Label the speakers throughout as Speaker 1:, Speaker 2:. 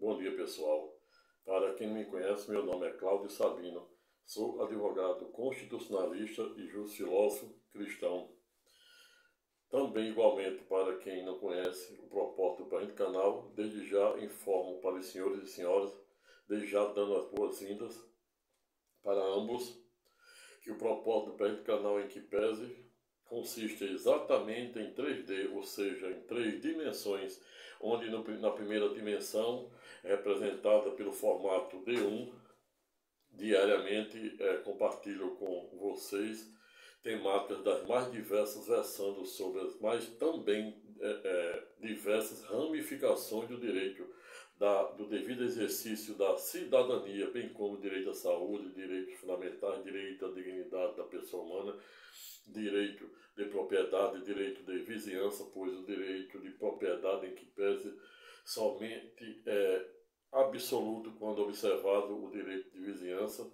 Speaker 1: Bom dia, pessoal. Para quem não me conhece, meu nome é Cláudio Sabino. Sou advogado constitucionalista e justo-filósofo cristão. Também, igualmente, para quem não conhece o propósito do presente canal, desde já informo para os senhores e senhoras, desde já dando as boas-vindas para ambos, que o propósito do presente canal em que pese consiste exatamente em 3D, ou seja, em 3 dimensões, onde na primeira dimensão, representada pelo formato D1, diariamente compartilho com vocês temáticas das mais diversas, versando sobre as mais também diversas ramificações do direito, do devido exercício da cidadania, bem como direito à saúde, direitos fundamentais, direito à dignidade da pessoa humana, direito de propriedade, direito de vizinhança, pois o direito de propriedade em que pese somente é absoluto quando observado o direito de vizinhança.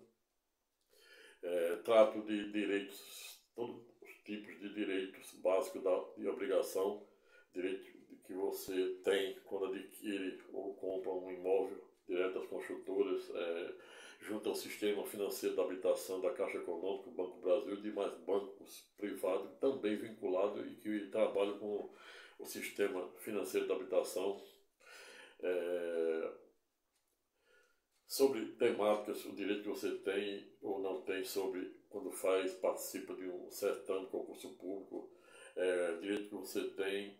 Speaker 1: Trato de direitos, todos os tipos de direitos básicos de obrigação, direito que você tem quando adquire ou compra um imóvel direto às construtoras, junto ao sistema financeiro da habitação da Caixa Econômica, o Banco Brasil e demais bancos privados também vinculados e que trabalham com o sistema financeiro da habitação. Sobre temáticas, o direito que você tem ou não tem sobre quando participa de um certame de concurso público, direito que você tem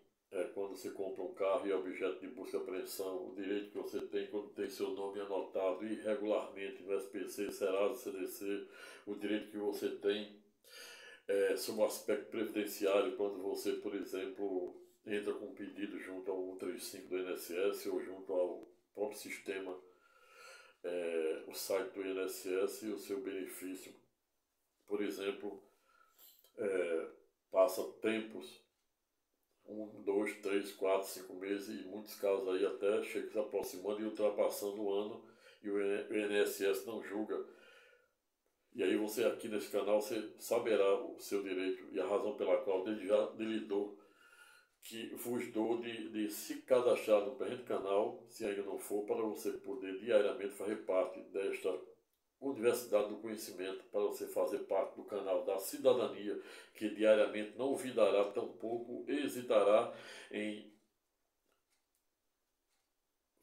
Speaker 1: quando você compra um carro e é objeto de busca e apreensão, o direito que você tem quando tem seu nome anotado irregularmente no SPC, Serasa, CDC, o direito que você tem sobre o aspecto previdenciário, quando você, por exemplo, entra com um pedido junto ao 135 do INSS ou junto ao próprio sistema, o site do INSS e o seu benefício, por exemplo, passa tempos, 1, 2, 3, 4, 5 meses, e em muitos casos aí até chega se aproximando e ultrapassando o ano, e o INSS não julga. E aí você aqui nesse canal, você saberá o seu direito e a razão pela qual desde já lhe dou, que vos dou de se cadastrar no presente canal, se ainda não for, para você poder diariamente fazer parte desta Universidade do Conhecimento, para você fazer parte do canal da cidadania, que diariamente não ouvidará, tampouco hesitará em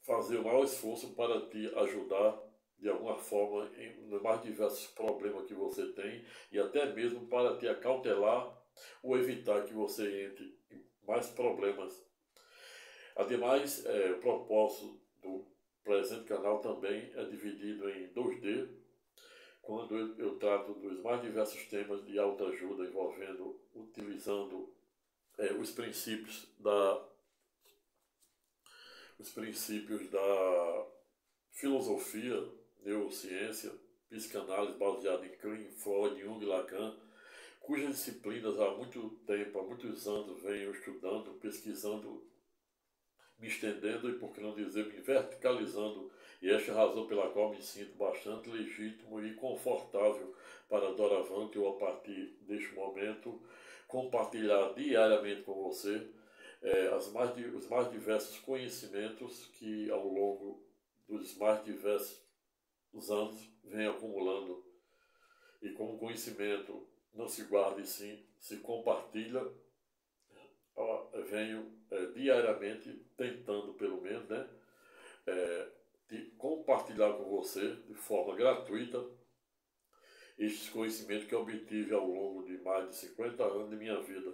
Speaker 1: fazer o maior esforço para te ajudar de alguma forma nos mais diversos problemas que você tem e até mesmo para te acautelar ou evitar que você entre em mais problemas. Ademais, o propósito do presente canal também é dividido em 2D, quando eu trato dos mais diversos temas de autoajuda envolvendo, utilizando os princípios da filosofia, neurociência, psicanálise baseada em Klein, Freud, Jung e Lacan, cujas disciplinas há muito tempo, há muitos anos, venho estudando, pesquisando, me estendendo e, por que não dizer, me verticalizando, e esta é a razão pela qual me sinto bastante legítimo e confortável para doravante ou a partir deste momento compartilhar diariamente com você os mais diversos conhecimentos que ao longo dos mais diversos anos vem acumulando. E como conhecimento não se guarda e sim se compartilha, venho diariamente tentando, pelo menos, de compartilhar com você de forma gratuita estes conhecimentos que eu obtive ao longo de mais de 50 anos de minha vida.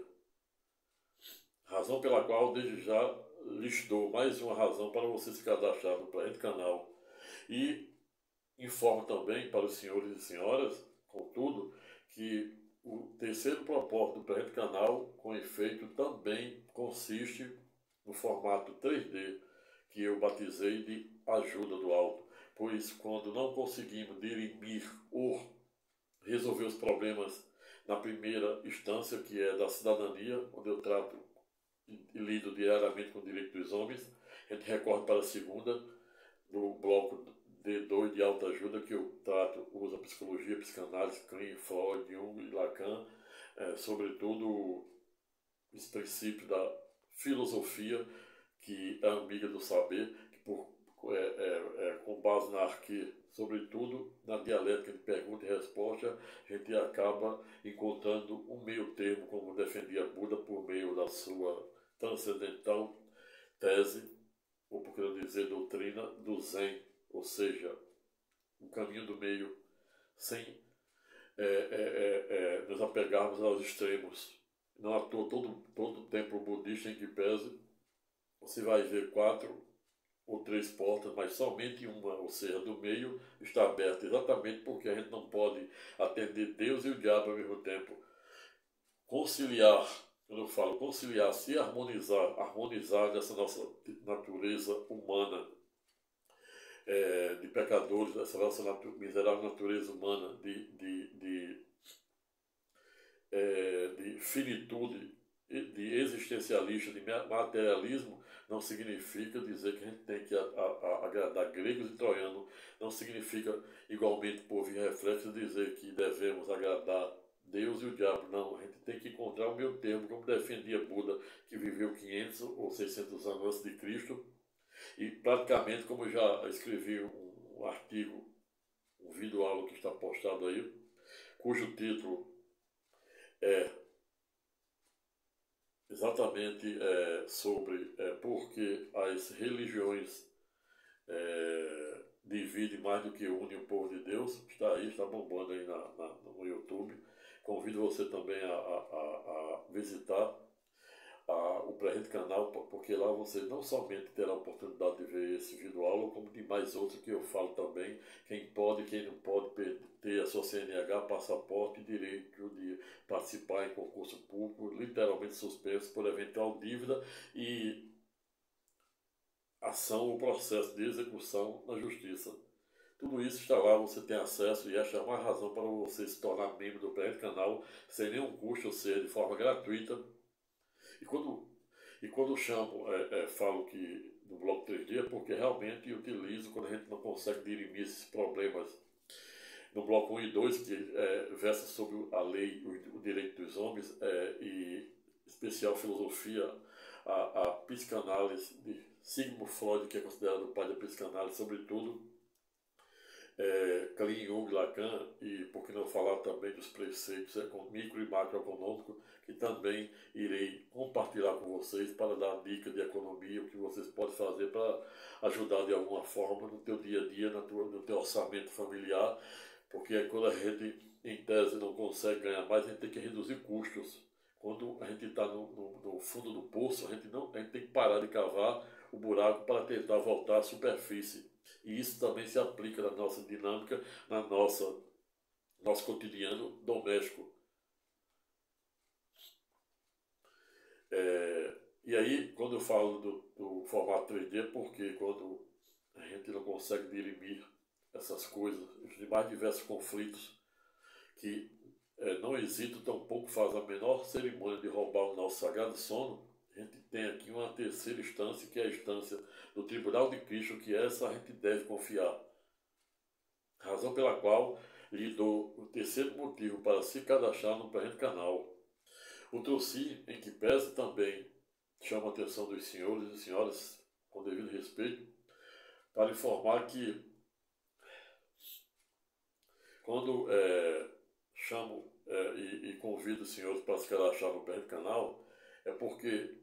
Speaker 1: Razão pela qual, desde já, lhes dou mais uma razão para você se cadastrar no presente canal. E informo também para os senhores e senhoras, contudo, que o terceiro propósito do presente canal, com efeito, também consiste no formato 3D, que eu batizei de ajuda do alto, pois quando não conseguimos dirimir ou resolver os problemas na primeira instância, que é da cidadania, onde eu trato e lido diariamente com o direito dos homens, a gente recorre para a segunda, do bloco D2 de autoajuda, que eu trato, uso a psicologia, psicanálise, Klein, Freud, Jung e Lacan, sobretudo os princípios da filosofia, que é amiga do saber, que por com base na arque, sobretudo na dialética de pergunta e resposta, a gente acaba encontrando um meio termo, como defendia Buda por meio da sua transcendental tese, ou por quero dizer doutrina, do Zen, ou seja, o caminho do meio, sem nos apegarmos aos extremos. Não à toa, todo templo budista em que pese, você vai ver 4 ou 3 portas, mas somente uma, ou seja, do meio, está aberta, exatamente porque a gente não pode atender Deus e o diabo ao mesmo tempo. Conciliar, quando eu falo conciliar, se harmonizar nessa nossa natureza humana, de pecadores, dessa nossa miserável natureza humana de finitude, de existencialista, de materialismo, não significa dizer que a gente tem que agradar gregos e troianos, não significa igualmente, povo e reflexo, dizer que devemos agradar Deus e o diabo. Não, a gente tem que encontrar o meio termo, como defendia Buda, que viveu 500 ou 600 anos antes de Cristo, e praticamente, como eu já escrevi um artigo, um vídeo aula que está postado aí, cujo título é exatamente sobre por que as religiões dividem mais do que unem o povo de Deus. Está aí, está bombando aí no YouTube. Convido você também a visitar o presente canal, porque lá você não somente terá a oportunidade de ver esse vídeo aula, como de mais outros que eu falo também, quem pode e quem não pode ter a sua CNH, passaporte e direito de participar em concurso público, literalmente suspenso por eventual dívida e ação ou processo de execução na justiça. Tudo isso está lá, você tem acesso, e esta é uma razão para você se tornar membro do presente canal sem nenhum custo, ou seja, de forma gratuita. E quando chamo, falo que do bloco 3D é porque realmente utilizo quando a gente não consegue dirimir esses problemas. No bloco 1 e 2, que versa sobre a lei, o direito dos homens, e especial filosofia, a psicanálise de Sigmund Freud, que é considerado o pai da psicanálise, sobretudo, Carl Jung, Lacan, e por que não falar também dos preceitos micro e macroeconômicos, que também irei compartilhar com vocês para dar dica de economia, o que vocês podem fazer para ajudar de alguma forma no teu dia a dia, no teu orçamento familiar, porque quando a gente, em tese, não consegue ganhar mais, a gente tem que reduzir custos. Quando a gente está no fundo do poço, a gente tem que parar de cavar o buraco para tentar voltar à superfície. E isso também se aplica na nossa dinâmica, nosso cotidiano doméstico. E aí, quando eu falo do formato 3D, é porque quando a gente não consegue dirimir essas coisas, os mais diversos conflitos que não hesitam, tampouco fazem a menor cerimônia de roubar o nosso sagrado sono, a gente tem aqui uma terceira instância, que é a instância do Tribunal de Cristo, que essa a gente deve confiar. Razão pela qual lhe dou o terceiro motivo para se cadastrar no presente canal. O Trouxi, em que pese também, chama a atenção dos senhores e senhoras, com devido respeito, para informar que quando chamo e convido os senhores para se cadastrar no presente canal, é porque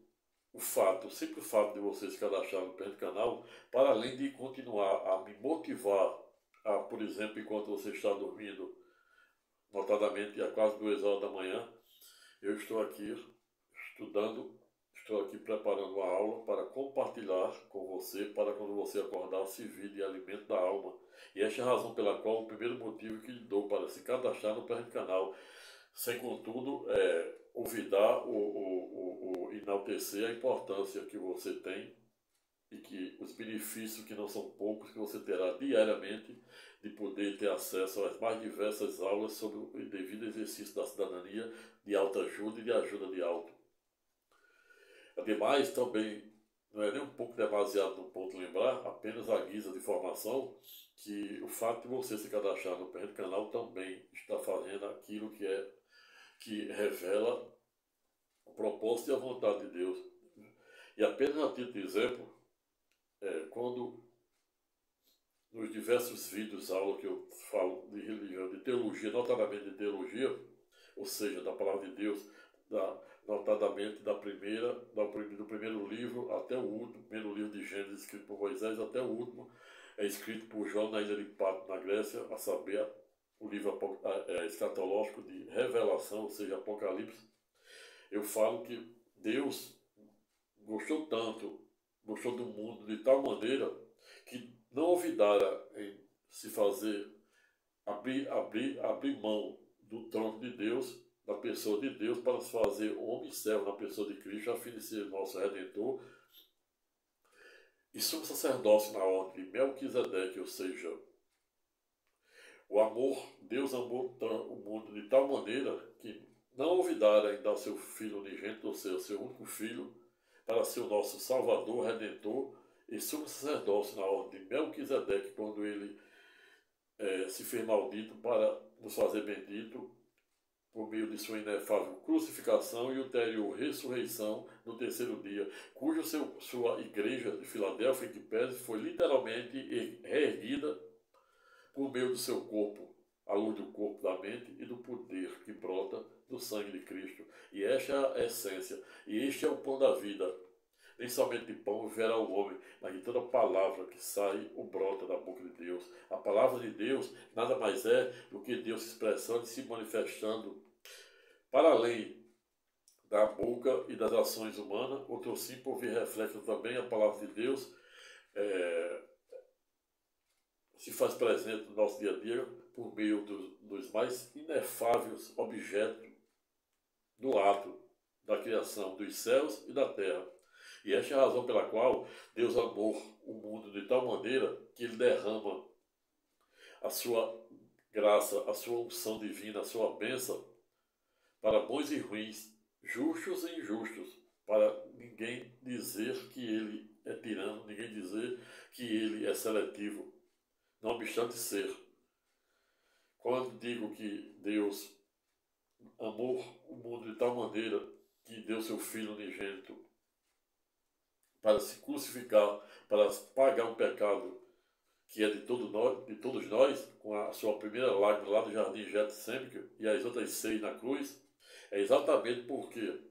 Speaker 1: o simples fato de você se cadastrar no presente canal, para além de continuar a me motivar por exemplo, enquanto você está dormindo, notadamente a quase 2 horas da manhã, eu estou aqui estudando, estou aqui preparando uma aula para compartilhar com você, para quando você acordar, servir de alimento da alma. E esta é a razão pela qual, o primeiro motivo que lhe dou para se cadastrar no presente canal, sem contudo olvidar ou enaltecer a importância que você tem e que os benefícios, que não são poucos, que você terá diariamente, de poder ter acesso às mais diversas aulas sobre o devido exercício da cidadania, de autoajuda e de ajuda de auto. Ademais, também, não é nem um pouco demasiado no ponto lembrar, apenas a guisa de informação, que o fato de você se cadastrar no presente canal também está fazendo aquilo que revela o propósito e a vontade de Deus. E apenas a título de exemplo, quando nos diversos vídeos, aulas que eu falo de religião, de teologia, notadamente de teologia, ou seja, da palavra de Deus, notadamente do primeiro livro até o último, primeiro livro de Gênesis escrito por Moisés até o último, é escrito por João na ilha de Patmos, na Grécia, a saber, o livro escatológico de Revelação, ou seja, Apocalipse. Eu falo que Deus gostou tanto, gostou do mundo de tal maneira que não olvidara em se fazer, abrir mão do trono de Deus, da pessoa de Deus, para se fazer homem e servo na pessoa de Cristo, a fim de ser nosso Redentor e sumo sacerdócio na ordem de Melquisedeque, ou seja, o amor, Deus amou o mundo de tal maneira que não olvidara em dar seu Filho unigênito, ou seja, seu único Filho, para ser o nosso Salvador, Redentor e sumo sacerdócio na ordem de Melquisedeque, quando ele se fez maldito para nos fazer bendito por meio de sua inefável crucificação e ulterior ressurreição no terceiro dia, sua igreja de Filadélfia, em que pese, foi literalmente reerguida por meio do seu corpo, a luz do corpo, da mente e do poder que brota do sangue de Cristo. E esta é a essência, e este é o pão da vida. Nem somente de pão viverá o homem, mas de toda palavra que sai ou brota da boca de Deus. A palavra de Deus nada mais é do que Deus se expressando e se manifestando para além da boca e das ações humanas. Outro sim, por vir reflete também a palavra de Deus, se faz presente no nosso dia a dia por meio dos mais inefáveis objetos do ato da criação dos céus e da terra. E esta é a razão pela qual Deus amou o mundo de tal maneira que ele derrama a sua graça, a sua unção divina, a sua bênção para bons e ruins, justos e injustos, para ninguém dizer que ele é tirano, ninguém dizer que ele é seletivo, não obstante ser. Quando digo que Deus amou o mundo de tal maneira que deu seu Filho unigênito para se crucificar, para pagar um pecado que é de todos nós, com a sua primeira lágrima lá no jardim Getsêmani e as outras 6 na cruz, é exatamente porque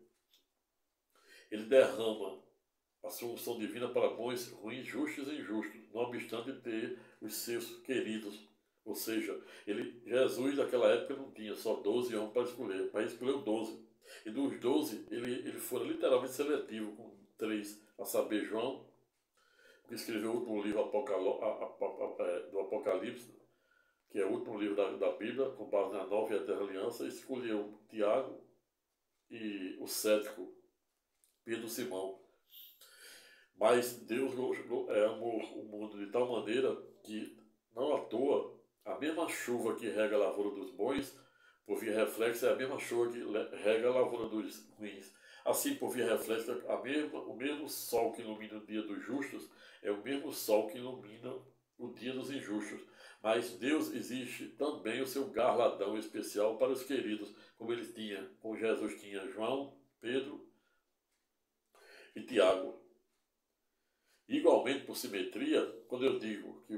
Speaker 1: ele derrama a sua unção divina para bons, ruins, justos e injustos, não obstante ter os seus queridos. Ou seja, Jesus naquela época não tinha só 12 homens para escolher, mas escolheu 12. E dos 12, ele foi literalmente seletivo, com 3, a saber, João, que escreveu o último livro do Apocalipse, que é o último livro da Bíblia, com base na Nova e Eterna Aliança, e escolheu Tiago e o cético Pedro Simão. Mas Deus amou o mundo de tal maneira que, não à toa, a mesma chuva que rega a lavoura dos bons, por via reflexa, é a mesma chuva que rega a lavoura dos ruins. Assim, por via reflexa, o mesmo sol que ilumina o dia dos justos é o mesmo sol que ilumina o dia dos injustos. Mas Deus existe também o seu galardão especial para os queridos, como ele tinha, como Jesus tinha João, Pedro e Tiago. Igualmente, por simetria, quando eu digo que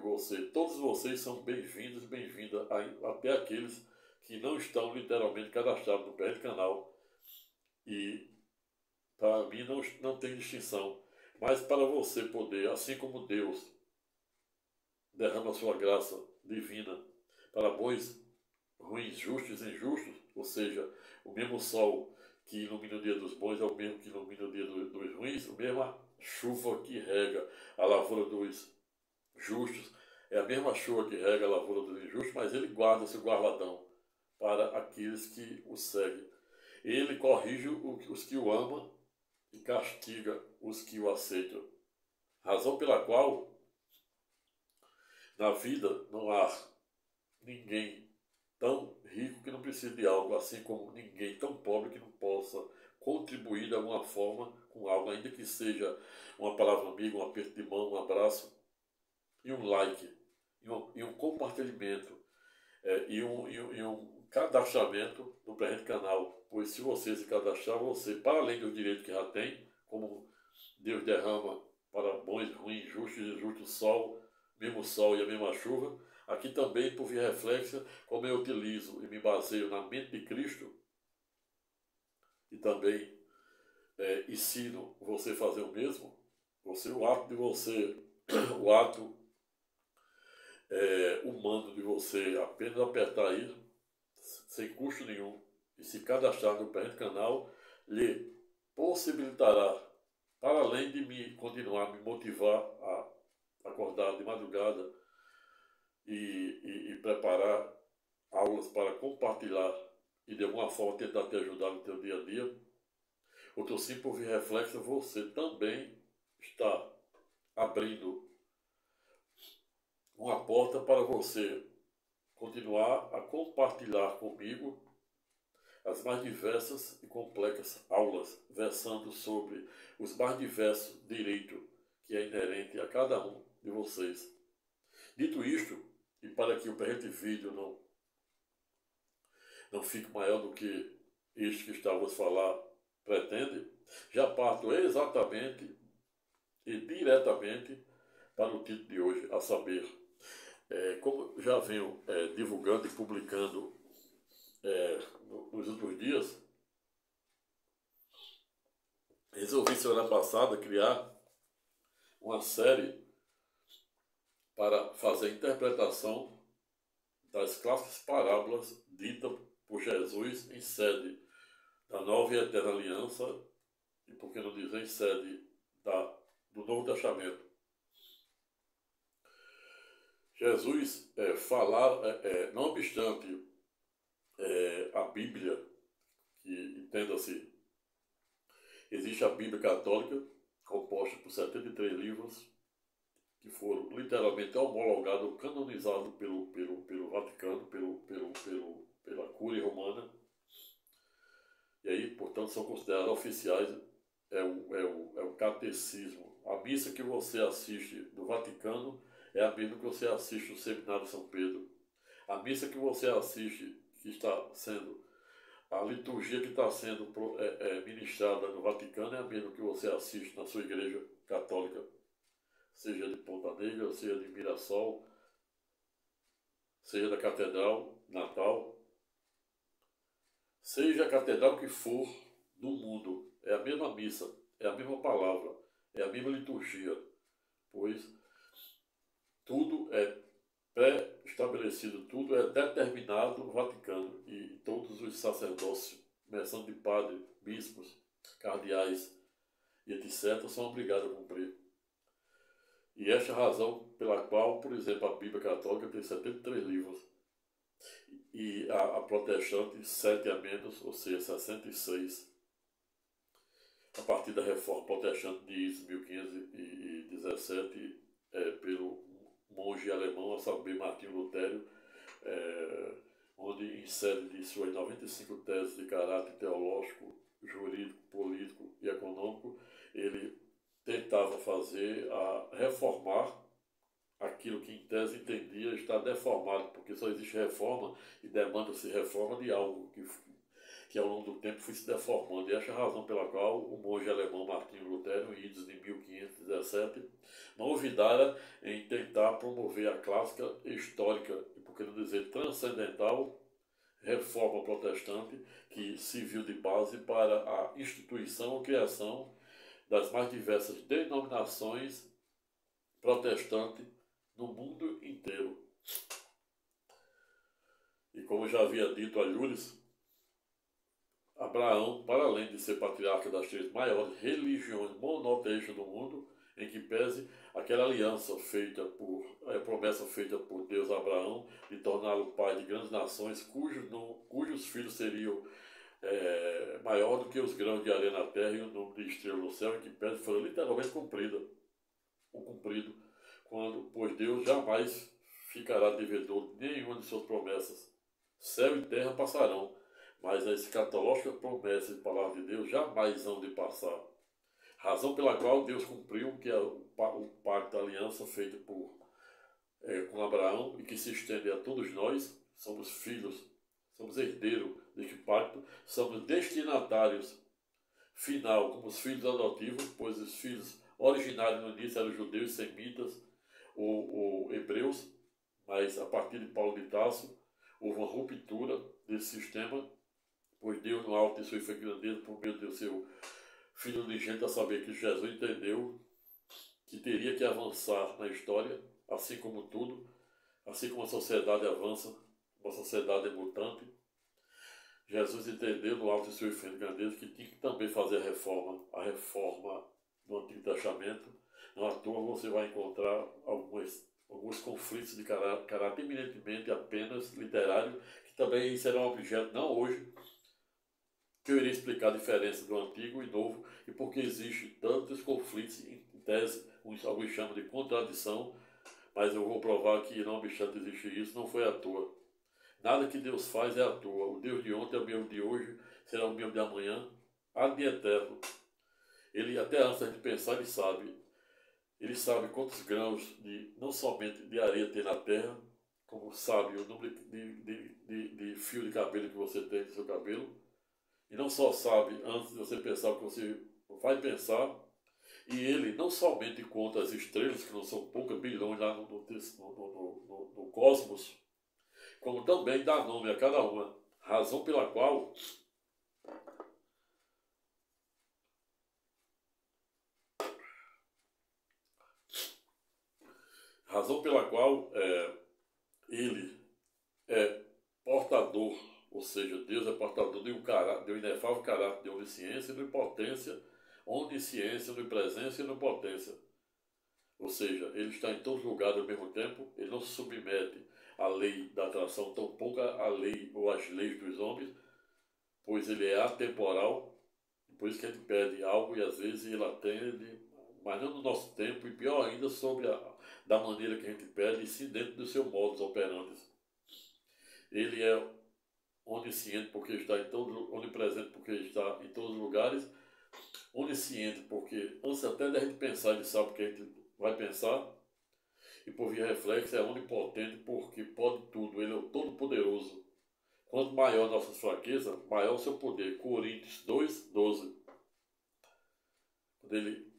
Speaker 1: todos vocês são bem-vindos e bem-vindas, até aqueles que não estão literalmente cadastrados no presente canal. E para mim não tem distinção. Mas para você poder, assim como Deus derrama a sua graça divina para bons, ruins, justos e injustos, ou seja, o mesmo sol que ilumina o dia dos bons é o mesmo que ilumina o dia dos ruins, a mesma chuva que rega a lavoura dos justos é a mesma chuva que rega a lavoura dos injustos, mas ele guarda seu guarda-dão para aqueles que o seguem. Ele corrige os que o amam e castiga os que o aceitam. Razão pela qual na vida não há ninguém tão rico que não precise de algo, assim como ninguém tão pobre que não possa contribuir de alguma forma com algo, ainda que seja uma palavra amiga, um aperto de mão, um abraço e um like, e um compartilhamento, e um cadastramento no presente canal, pois se você se cadastrar, você, para além dos direitos que já tem, como Deus derrama para bons, ruins, justos e injustos sol mesmo sol e a mesma chuva, aqui também, por via reflexa, como eu utilizo e me baseio na mente de Cristo, e também ensino você a fazer o mesmo, o ato de você, o ato humano de você apenas apertar aí, sem custo nenhum, e se cadastrar no presente canal, lhe possibilitará, para além de me continuar a me motivar a acordar de madrugada e preparar aulas para compartilhar e de alguma forma tentar te ajudar no teu dia a dia, o teu simples reflexo, você também está abrindo uma porta para você continuar a compartilhar comigo as mais diversas e complexas aulas versando sobre os mais diversos direitos que é inerente a cada um de vocês. Dito isto, e para que o presente vídeo não fique maior do que isto que estávamos a falar pretende, já parto exatamente e diretamente para o título de hoje, a saber, como já venho divulgando e publicando nos últimos dias, resolvi semana passada criar uma série para fazer a interpretação das clássicas parábolas ditas por Jesus em sede da Nova e Eterna Aliança, e por que não dizer em sede do Novo Testamento. Jesus não obstante a Bíblia, que entenda-se, existe a Bíblia Católica, composta por 73 livros, que foram literalmente homologados, canonizados pelo Vaticano, pela Cúria Romana, e aí, portanto, são considerados oficiais, é o catecismo. A missa que você assiste do Vaticano é a mesma que você assiste no Seminário de São Pedro. A missa que você assiste, que está sendo, a liturgia que está sendo ministrada no Vaticano é a mesma que você assiste na sua igreja católica, seja de Ponta Negra, seja de Mirassol, seja da Catedral Natal, seja a catedral que for do mundo, é a mesma missa, é a mesma palavra, é a mesma liturgia, pois tudo é pré-estabelecido, tudo é determinado no Vaticano, e todos os sacerdócios, começando de padres, bispos, cardeais e etc., são obrigados a cumprir. E esta é a razão pela qual, por exemplo, a Bíblia Católica tem 73 livros, e a protestante 7 a menos, ou seja, 66, a partir da reforma protestante de 1517, pelo monge alemão, a saber, Martinho Lutero, onde, em sede de suas 95 teses de caráter teológico, jurídico, político e econômico, ele tentava reformar aquilo que em tese entendia estar deformado, porque só existe reforma e demanda-se reforma de algo que ao longo do tempo foi se deformando. E essa é a razão pela qual o monge alemão Martinho Lutero, em idos de 1517, não olvidara em tentar promover a clássica histórica, e por que não dizer transcendental, reforma protestante, que serviu de base para a instituição ou criação das mais diversas denominações protestantes no mundo inteiro. E como já havia dito a Lures, Abraão, para além de ser patriarca das 3 maiores religiões monoteístas do mundo, em que pese aquela aliança promessa feita por Deus a Abraão de torná-lo pai de grandes nações, cujos filhos seriam maior do que os grãos de areia na terra e o número de estrelas no céu, em que pese foi literalmente cumprido, pois Deus jamais ficará devedor de nenhuma de suas promessas. Céu e terra passarão, mas a escatológica promessa e palavra de Deus jamais hão de passar. Razão pela qual Deus cumpriu que é o pacto da aliança feito com Abraão e que se estende a todos nós. Somos filhos, somos herdeiros deste pacto, somos destinatários final como os filhos adotivos, pois os filhos originários no início eram judeus e semitas, o Hebreus, mas a partir de Paulo de Tarso houve uma ruptura desse sistema, pois Deus no alto de sua grandeza por meio do seu Filho unigênito, a saber que Jesus entendeu que teria que avançar na história, assim como tudo, assim como a sociedade avança, uma sociedade é mutante. Jesus entendeu no alto de sua infinita grandeza que tinha que também fazer a reforma do Antigo Testamento. Não à toa você vai encontrar alguns conflitos de caráter eminentemente apenas literário, que também serão objeto, não hoje, que eu iria explicar a diferença do Antigo e Novo e por que existem tantos conflitos em tese, alguns chamam de contradição, mas eu vou provar que não obstante existir isso, não foi à toa. Nada que Deus faz é à toa. O Deus de ontem é o mesmo de hoje, será o mesmo de amanhã, ad eterno. Ele, até antes de pensar, ele sabe quantos grãos não somente de areia tem na terra, como sabe o número de fio de cabelo que você tem no seu cabelo, e não só sabe antes de você pensar o que você vai pensar, e ele não somente conta as estrelas, que não são poucas, bilhões lá no cosmos, como também dá nome a cada uma, razão pela qual ele é portador, ou seja, Deus é portador de um inefável caráter de onisciência e onipotência, onisciência, onipresença e onipotência. Ou seja, ele está em todos os lugares ao mesmo tempo, ele não se submete à lei da atração, tampouco à lei ou às leis dos homens, pois ele é atemporal, por isso que a gente pede algo e às vezes ele atende, mas não no nosso tempo, e pior ainda da maneira que a gente pede, e sim dentro do seu modus operandi. Ele é onisciente porque está onipresente porque está em todos os lugares, onisciente porque antes até da gente pensar ele sabe o que a gente vai pensar, e por via reflexo é onipotente porque pode tudo, ele é o todo-poderoso. Quanto maior a nossa fraqueza, maior o seu poder. Coríntios 2:12. Quando ele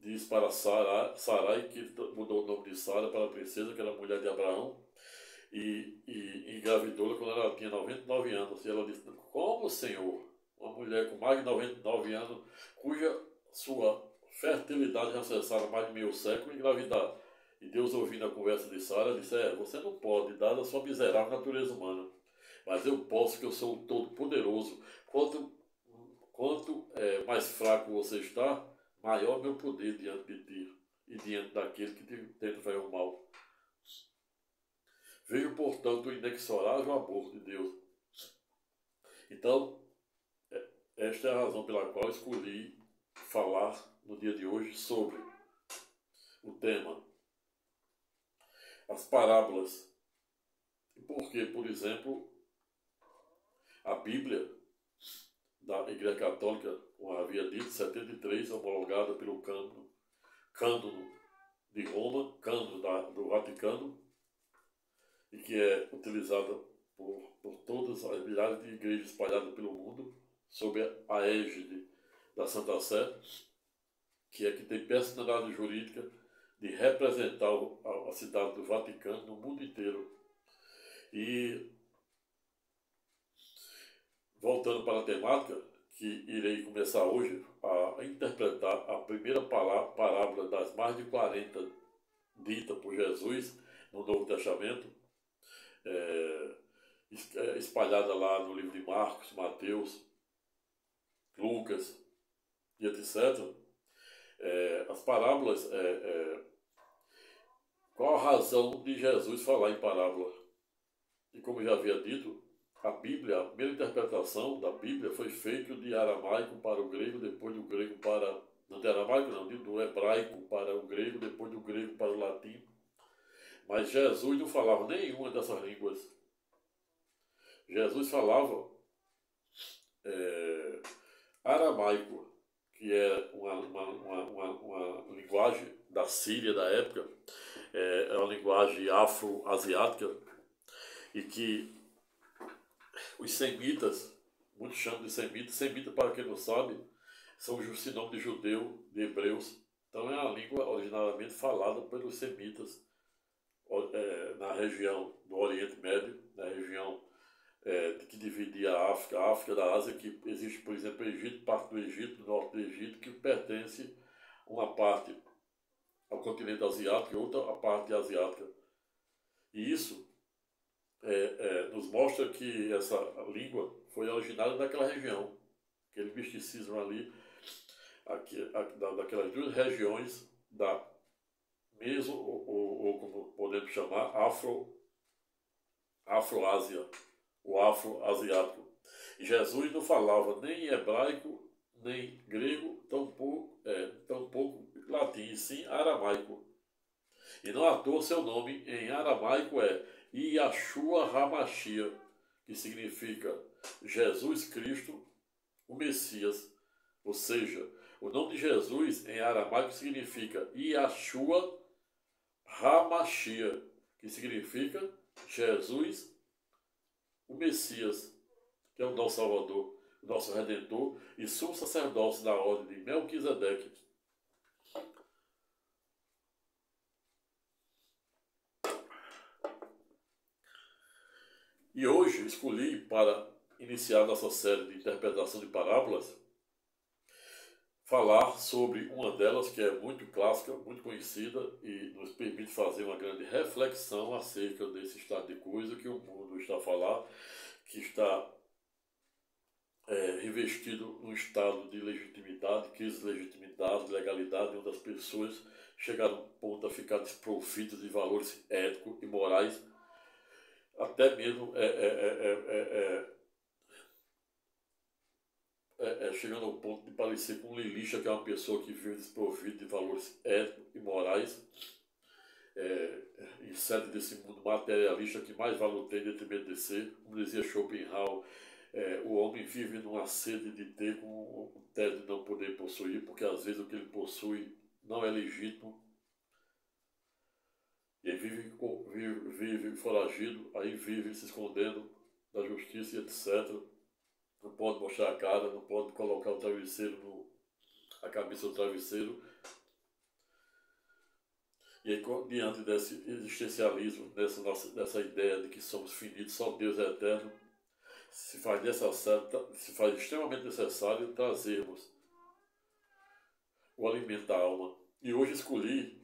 Speaker 1: diz para Sarai, que mudou o nome de Sara para a princesa, que era a mulher de Abraão, e engravidou-la quando ela tinha 99 anos. E ela disse, como, Senhor, uma mulher com mais de 99 anos, cuja sua fertilidade já cessara mais de meio século, engravidar? E Deus, ouvindo a conversa de Sara, disse, você não pode, dada a sua miserável natureza humana, mas eu posso, que eu sou o Todo-Poderoso. Quanto mais fraco você está, maior meu poder diante de ti e diante daquele que te tenta fazer o mal. Vejo, portanto, o inexorável amor de Deus. Então, esta é a razão pela qual escolhi falar no dia de hoje sobre o tema, as parábolas. Porque, por exemplo, a Bíblia da Igreja Católica, como havia dito, 73, homologada pelo cânono de Roma, cânono do Vaticano, e que é utilizada por todas as milhares de igrejas espalhadas pelo mundo, sob a égide da Santa Sé, que tem personalidade jurídica de representar a cidade do Vaticano no mundo inteiro. E, voltando para a temática, que irei começar hoje a interpretar a primeira parábola das mais de 40 dita por Jesus no Novo Testamento, espalhada lá no livro de Marcos, Mateus, Lucas e etc. As parábolas, qual a razão de Jesus falar em parábola? E como já havia dito, a Bíblia, a primeira interpretação da Bíblia foi feita de aramaico para o grego, depois do grego para... Não de aramaico não, do hebraico para o grego, depois do grego para o latim. Mas Jesus não falava nenhuma dessas línguas. Jesus falava aramaico, que é uma linguagem da Síria da época, é uma linguagem afro-asiática, e que os semitas, muitos chamam de semitas, semita, para quem não sabe, são o sinônimo de judeu, de hebreus, Então é uma língua originariamente falada pelos semitas na região do Oriente Médio, na região que dividia a África da Ásia, que existe, por exemplo, o Egito, parte do Egito, norte do Egito, que pertence uma parte ao continente asiático e outra à parte asiática. E isso nos mostra que essa língua foi originária daquela região, aquele misticismo ali, daquelas duas regiões da Meso, ou como podemos chamar, Afro-Ásia, o Afro-Asiático. E Jesus não falava nem hebraico, nem grego, tampouco latim, e sim aramaico. E não à toa seu nome em aramaico é Yahshua HaMashiach, que significa Jesus Cristo, o Messias. Ou seja, o nome de Jesus em aramaico significa Yahshua HaMashiach, que significa Jesus, o Messias, que é o nosso Salvador, o nosso Redentor e sumo sacerdócio da ordem de Melquisedeque. E hoje escolhi, para iniciar nossa série de interpretação de parábolas, falar sobre uma delas que é muito clássica, muito conhecida e nos permite fazer uma grande reflexão acerca desse estado de coisa que o mundo está a falar, que está revestido num estado de legitimidade, crise de legitimidade, legalidade, onde as pessoas chegaram a um ponto a ficar desprovidas de valores éticos e morais, até mesmo chegando ao ponto de parecer com um lilicha, que é uma pessoa que vive desprovida de valores éticos e morais, insere desse mundo materialista que mais valor tem dentro de ser. Como dizia Schopenhauer, o homem vive numa sede de ter com o tédio de não poder possuir, porque às vezes o que ele possui não é legítimo. E aí vive foragido, aí vive se escondendo da justiça e etc. Não pode mostrar a cara, não pode colocar o travesseiro a cabeça do travesseiro. E aí, diante desse existencialismo, dessa ideia de que somos finitos, só Deus é eterno, se faz extremamente necessário trazermos o alimento da alma. E hoje escolhi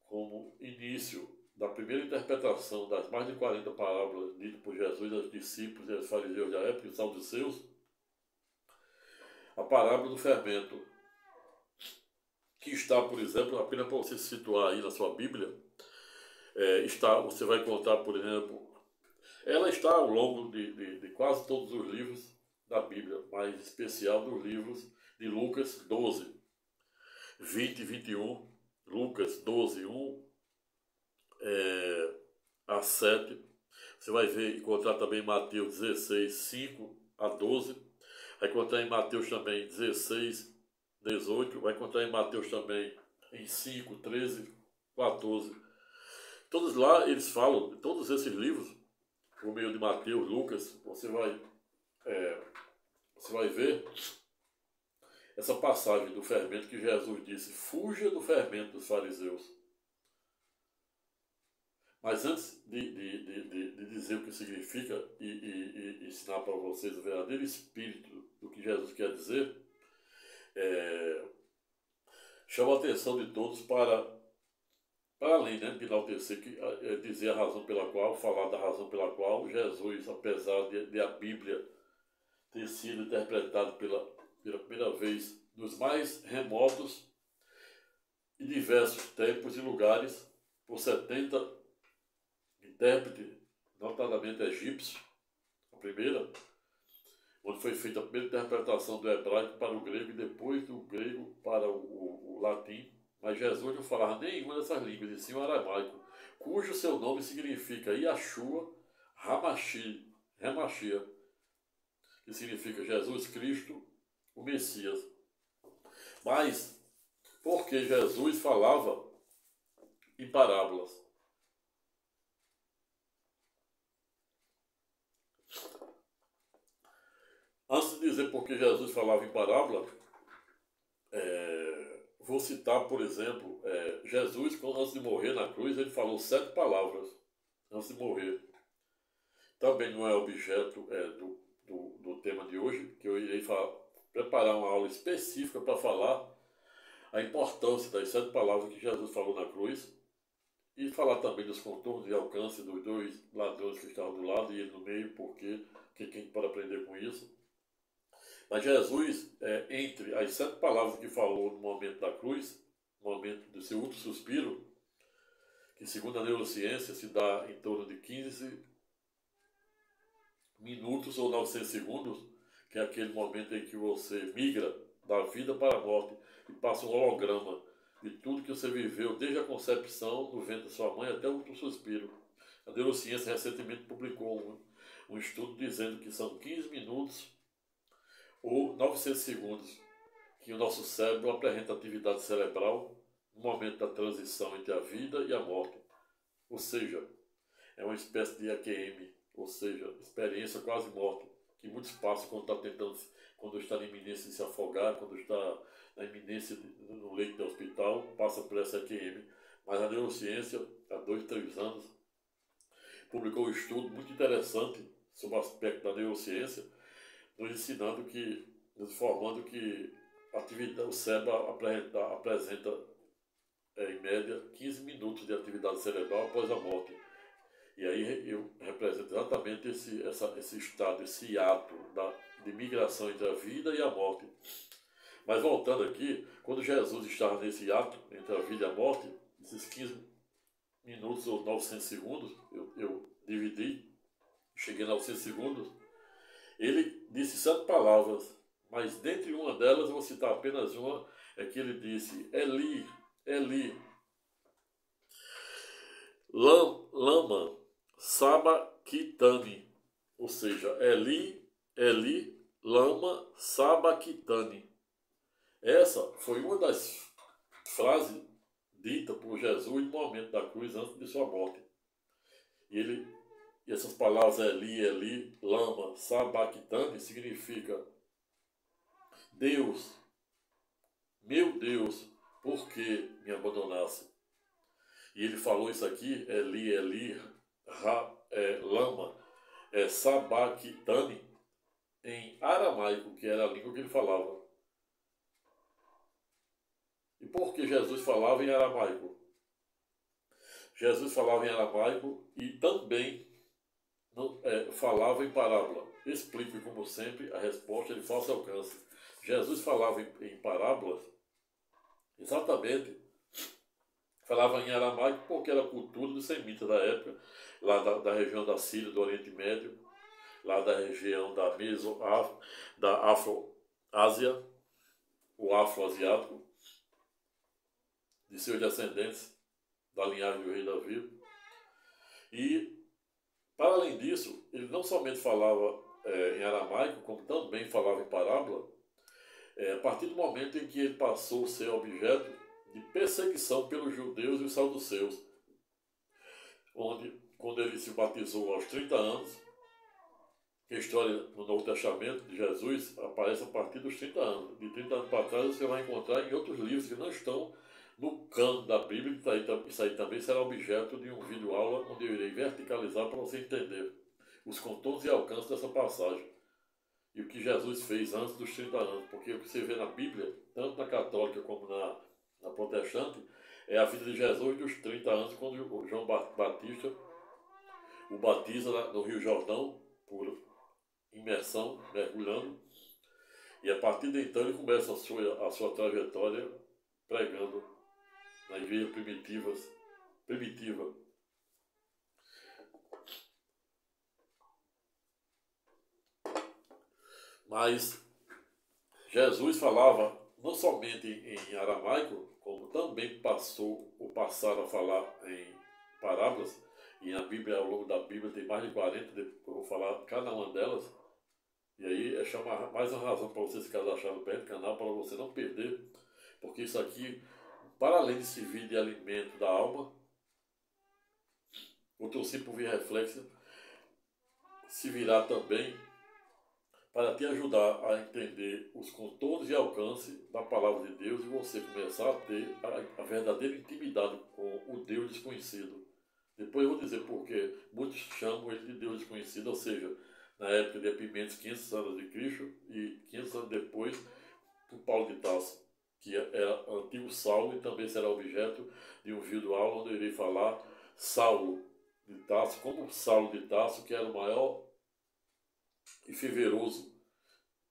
Speaker 1: como início da primeira interpretação das mais de 40 parábolas ditas por Jesus aos discípulos e aos fariseus da época, os saduceus, a parábola do fermento, que está, por exemplo, apenas para você se situar aí na sua Bíblia, você vai encontrar, por exemplo, ela está ao longo de quase todos os livros da Bíblia, mas em especial dos livros de Lucas 12, 20 e 21, Lucas 12, 1 a 7. Você vai encontrar também Mateus 16, 5 a 12. Vai encontrar em Mateus também 16, 18. Vai encontrar em Mateus também em 5, 13, 14. Todos lá eles falam, todos esses livros, por meio de Mateus, Lucas, você vai ver essa passagem do fermento que Jesus disse: fuja do fermento dos fariseus. Mas antes de dizer o que significa e ensinar para vocês o verdadeiro espírito do que Jesus quer dizer, chamo a atenção de todos para além, né, de enaltecer, dizer a razão pela qual, falar da razão pela qual Jesus, apesar de a Bíblia ter sido interpretada pela primeira vez nos mais remotos e diversos tempos e lugares, por 70 intérpretes, notadamente egípcios, a primeira, onde foi feita a primeira interpretação do hebraico para o grego e depois do grego para o latim. Mas Jesus não falava nenhuma dessas línguas, e sim o aramaico, cujo seu nome significa Yahshua HaMashiach, que significa Jesus Cristo, o Messias. Mas, porque Jesus falava em parábolas. Antes de dizer porque Jesus falava em parábola, vou citar, por exemplo, Jesus, antes de morrer na cruz, ele falou 7 palavras antes de morrer. Também não é objeto do tema de hoje, que eu irei preparar uma aula específica para falar a importância das 7 palavras que Jesus falou na cruz e falar também dos contornos e alcance dos 2 ladrões que estavam do lado e ele no meio, porque quem pode aprender com isso. Mas Jesus, entre as 7 palavras que falou no momento da cruz, no momento do seu último suspiro, que segundo a neurociência se dá em torno de 15 minutos ou 900 segundos, que é aquele momento em que você migra da vida para a morte e passa um holograma de tudo que você viveu desde a concepção no ventre da sua mãe até o último suspiro. A neurociência recentemente publicou um estudo dizendo que são 15 minutos ou 900 segundos que o nosso cérebro apresenta atividade cerebral no momento da transição entre a vida e a morte. Ou seja, é uma espécie de EQM, ou seja, experiência quase morte, que muitos passam quando está na iminência de se afogar, quando está na iminência no leito de hospital, passa por essa EQM. Mas a neurociência, há 2, 3 anos, publicou um estudo muito interessante sobre o aspecto da neurociência, nos informando que o cérebro apresenta em média 15 minutos de atividade cerebral após a morte. E aí eu represento exatamente esse estado, esse ato de migração entre a vida e a morte. Mas voltando aqui, quando Jesus estava nesse ato entre a vida e a morte, esses 15 minutos ou 900 segundos, eu dividi, cheguei a 900 segundos, ele disse 7 palavras, mas dentre uma delas, eu vou citar apenas uma, é que ele disse, Eli, Eli, lama sabachthani, ou seja, Eli, Eli, lama sabachthani. Essa foi uma das frases ditas por Jesus no momento da cruz antes de sua morte. E essas palavras Eli, Eli, lama sabachthani significa Deus, meu Deus, por que me abandonasse? E ele falou isso aqui, Eli, Eli, lama, sabachthani, em aramaico, que era a língua que ele falava. E por que Jesus falava em aramaico? Jesus falava em aramaico e também falava em parábola. Explico, como sempre, a resposta de fácil alcance. Jesus falava em parábolas, exatamente, falava em aramaico porque era a cultura dos semitas da época, lá da região da Síria, do Oriente Médio, lá da região da Afro-Ásia, o afro-asiático, de seus descendentes, da linhagem do rei Davi. E, para além disso, ele não somente falava em aramaico, como também falava em parábola, a partir do momento em que ele passou a ser objeto de perseguição pelos judeus e os saduceus, quando ele se batizou aos 30 anos, que a história no Novo Testamento de Jesus aparece a partir dos 30 anos. De 30 anos para trás você vai encontrar em outros livros que não estão no cano da Bíblia. Isso aí também será objeto de um vídeo aula onde eu irei verticalizar para você entender os contornos e alcances dessa passagem e o que Jesus fez antes dos 30 anos. Porque o que você vê na Bíblia, tanto na católica como na protestante, é a vida de Jesus dos 30 anos, quando o João Batista o batiza no Rio Jordão, por imersão, mergulhando, e a partir de então ele começa a sua trajetória pregando na igreja primitiva. Mas Jesus falava não somente em aramaico, como também passaram a falar em parábolas, e na Bíblia, ao longo da Bíblia, tem mais de 40, eu vou falar cada uma delas. E aí é mais uma razão para você se cadastrar no canal, para você não perder, porque isso aqui, para além de servir de alimento da alma, o teu simples reflexo se virá também para te ajudar a entender os contornos e alcance da palavra de Deus e você começar a ter a verdadeira intimidade com o Deus desconhecido. Depois eu vou dizer porque muitos chamam ele de Deus desconhecido, ou seja, na época de Epimênides, 500 anos de Cristo, e 500 anos depois, o Paulo de Tarso, que era antigo Saulo e também será objeto de um vídeo aula onde eu irei falar Saulo de Tarso, como Saulo de Tarso, que era o maior e fervoroso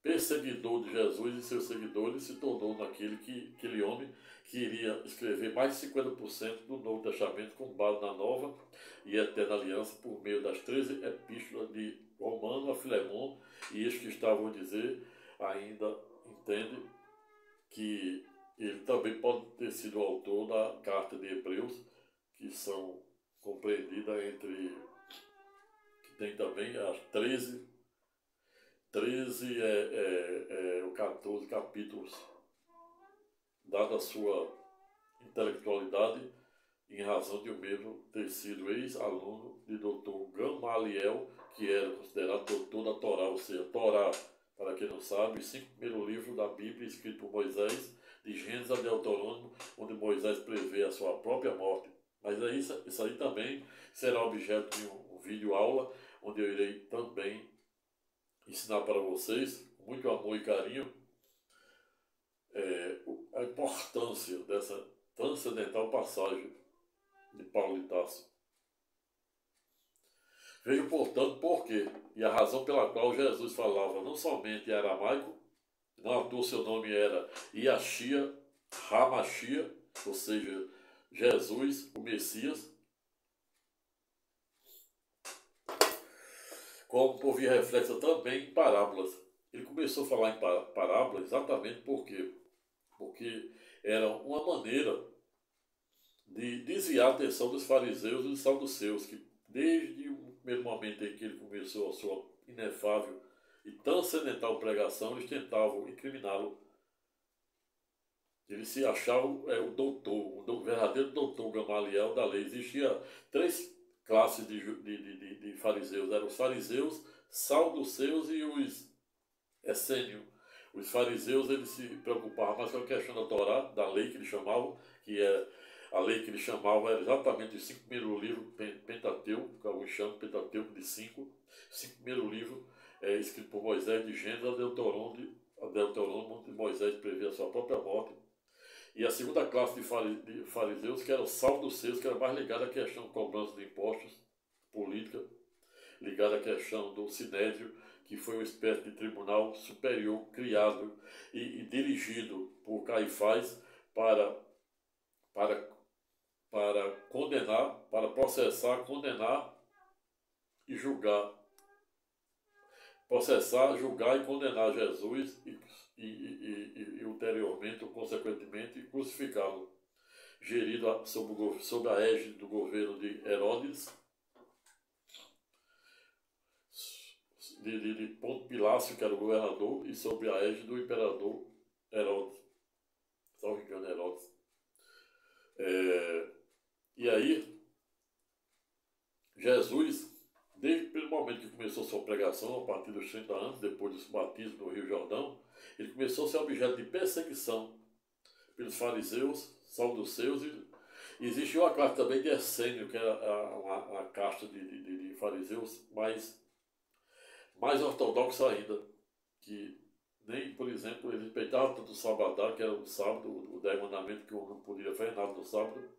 Speaker 1: perseguidor de Jesus e seus seguidores, se tornou aquele homem que iria escrever mais de 50% do Novo Testamento com base na nova e eterna aliança por meio das 13 epístolas de Romano a Filemon, e este que estavam a dizer ainda entende que ele também pode ter sido o autor da carta de Hebreus, que são compreendidas entre, que tem também as 13 ou 14 capítulos, dada a sua intelectualidade, em razão de o mesmo ter sido ex-aluno de Dr. Gamaliel, que era considerado doutor da Torá, ou seja, Torá, para quem não sabe, os 5 primeiros livros da Bíblia escritos por Moisés, de Gênesis a Deuteronômio, onde Moisés prevê a sua própria morte. Mas isso aí também será objeto de um vídeo aula, onde eu irei também ensinar para vocês, com muito amor e carinho, a importância dessa transcendental passagem de Paulo de Tarso. Veja, portanto, por quê e a razão pela qual Jesus falava não somente em aramaico, não à toa seu nome era Yashia Hamashia, ou seja, Jesus, o Messias, como por via reflexa também em parábolas. Ele começou a falar em parábolas exatamente porque era uma maneira de desviar a atenção dos fariseus e dos saduceus, que desde o primeiro momento em que ele começou a sua inefável e transcendental pregação, eles tentavam incriminá-lo. Ele se achava o doutor, o verdadeiro doutor Gamaliel da lei. Existia 3 classes de fariseus. Eram os fariseus, saduceus e os essênios. Os fariseus, eles se preocupavam mais com a questão da Torá, da lei que eles chamavam, a lei que eles chamavam era exatamente os 5 primeiros livros Pentateuco, que alguns chamam Pentateuco de 5 primeiros livros escritos por Moisés, de Gênesis a Deuteronômio, onde Moisés prevê a sua própria morte. E a segunda classe de fariseus, que era o saduceus, que era mais ligado à questão de cobrança de impostos, política, ligado à questão do sinédrio, que foi uma espécie de tribunal superior criado e dirigido por Caifás para condenar, para processar, condenar e julgar. Processar, julgar e condenar Jesus e ulteriormente, ou consequentemente, crucificá-lo. Gerido sob a égide do governo de Herodes, de Ponto Pilácio, que era o governador, e sob a égide do imperador Herodes. Salvo engano, Herodes. E aí, Jesus, desde o momento que começou sua pregação, a partir dos 30 anos, depois do batismo no Rio Jordão, ele começou a ser objeto de perseguição pelos fariseus, saduceus, e existiu uma classe também de essênio, que era uma casta de fariseus mais ortodoxa ainda, que nem, por exemplo, eles respeitavam tanto o sabadá, que era o sábado, o 10 mandamentos, que o homem não podia fazer nada no sábado,